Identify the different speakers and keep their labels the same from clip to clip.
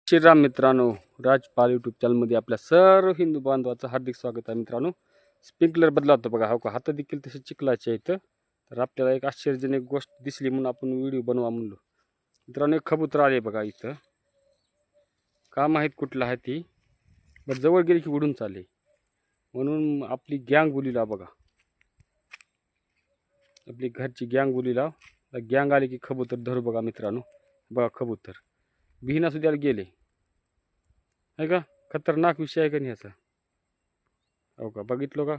Speaker 1: श्रीराम मित्रांनो, राजपाल यूट्यूब चॅनलमध्ये आपल्या सर्व हिंदू बांधवाचं हार्दिक स्वागत आहे. मित्रांनो, स्प्रिंकलर बदलावतो बघा, हो का, हात देखील तसे चिखलाचे आहेत. तर आपल्याला एक आश्चर्यजनक गोष्ट दिसली म्हणून आपण व्हिडिओ बनवा म्हणलो. मित्रांनो, एक कबूतर आले बघा इथं. का माहीत कुठलं आहे ती, बट जवळ गेली की उडून चालले. म्हणून आपली गँग बोलीला बघा, आपली घरची गँग बोलीला. गँग आली की कबूतर धरू बघा मित्रांनो. बघा कबूतर बिहिना सुद्धा गेले आहे का. खतरनाक विषय आहे का नाही याचा. हो का, बघितलो का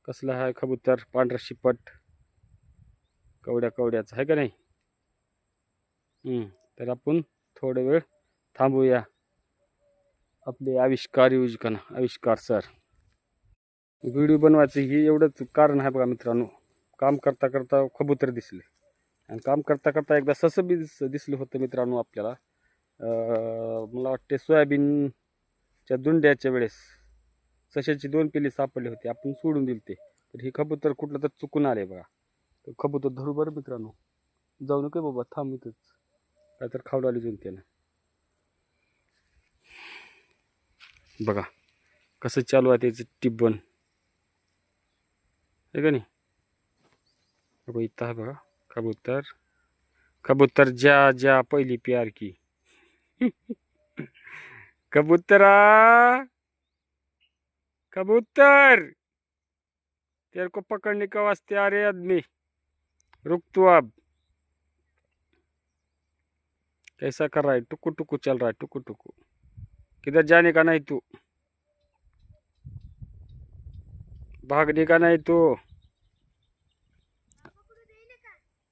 Speaker 1: कसला आहे कबूतर, पांढरा शिपट कवड्याचा आहे का नाही. तर आपण थोडा वेळ थांबूया. आपले आविष्कार सर व्हिडिओ बनवायचं ही एवढंच कारण आहे बघा मित्रांनो. काम करता करता कबूतर दिसले आणि काम करता करता एकदा ससं बी दिसलं होतं मित्रांनो आपल्याला. मला वाटते सोयाबीनच्या दुंड्याच्या वेळेस सशाची 2 पिल्ली सापडली होती, आपण सोडून दिली ते. तर हे कबूतर कुठलं तर चुकून आले बघा. तर कबूतर धरू बरं मित्रांनो, जाऊ नका बाबा, थांब इथंच, काय तर खावडाली जाऊन त्यानं. बघा कसं चालू आहे त्याचं टिब्बन आहे का नाही. बघा इथं आहे बघा कबूतर जा पहिली प्यार की. कबूतरा कबूतर, तेरे को पकड़ने का वास्ते आ रहे आदमी, रुक तू अब. कैसा कर रहा है, टुकु टुकु चल रहा है, टुकु टुकु. किधर जाने का नहीं तू, भागने का नहीं तू.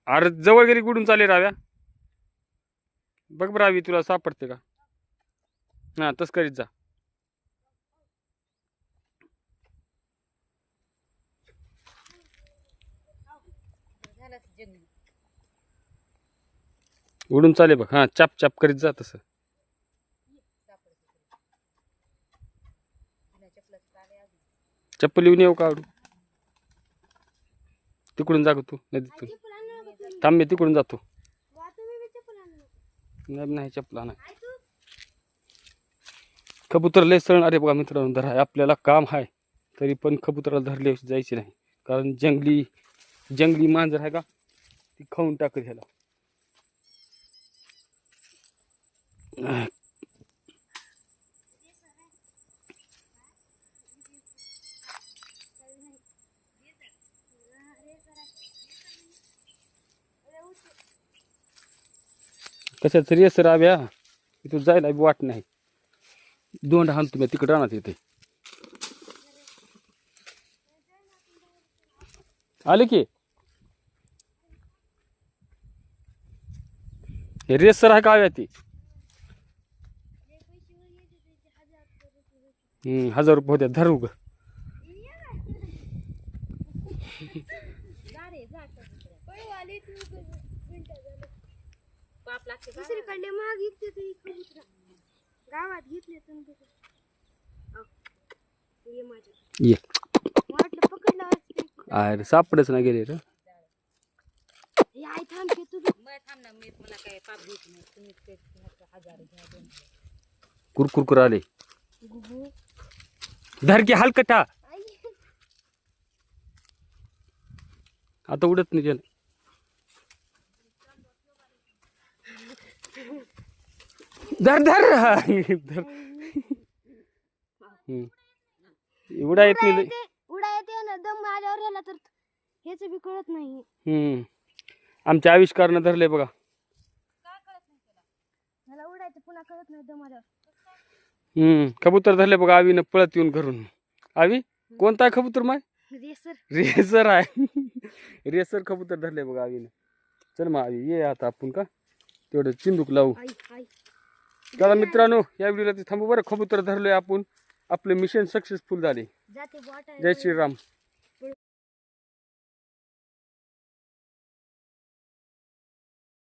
Speaker 1: अरे जवळ गेली कुठून चाले राव्या. बघ रावी तुला सापडते का. हा तस करीत जा. उडून चाले बघ. हा चाप चाप करीत जा तसं. चप्पल येऊन येऊ का. तिकडून जा तू नदीतून. थांब मी तिकडून जातो. नाही चप्पल नाही. कबूतर लय सळणारे बघा मित्रांनो. धरा आपल्याला काम आहे तरी पण कबूतराला धरले जायचे नाही, कारण जंगली मांजर आहे का, ती खाऊन टाकत ह्याला. कशाच रेसर आव्या, इथून जायला बी वाट नाही. दोंड हाण तुम्ही तिकडे राहणार तिथे. आले की रेसर आहे का आव्या ती. 1000 रुपये होत्या, धरू ग.
Speaker 2: दुसरीकडले महाग घेतले गावात घेतले
Speaker 1: ये
Speaker 2: वाटलं पकडलं.
Speaker 1: अरे सापडच नाही गेले रे.
Speaker 2: आई थांब की तू.
Speaker 1: कुरकुर आले. धर की हलकटा. आता उडत नाही त्याला. धर धर उडा येत नाही.
Speaker 2: उडा येते ना दम आल्यावर याला, तर हेच बी कळत नाही.
Speaker 1: आमच्या आविष्कारनं धरले बघा.
Speaker 2: मला उडायचं पुन्हा कळत नाही दम आल्यावर.
Speaker 1: कबूतर धरले बघा आवीनं पळत येऊन घरून. आवी कोणता कबूतर माय. रेसर आहे. रेसर कबूतर धरले बघा आवीनं. चल मग आवी ये आता आपण का तेवढं चिंदूक लावू. चला मित्रांनो, या व्हिडिओला थांबू बरं. कबूतर धरलोय आपण, आपले मिशन सक्सेसफुल झाले. जय श्रीराम.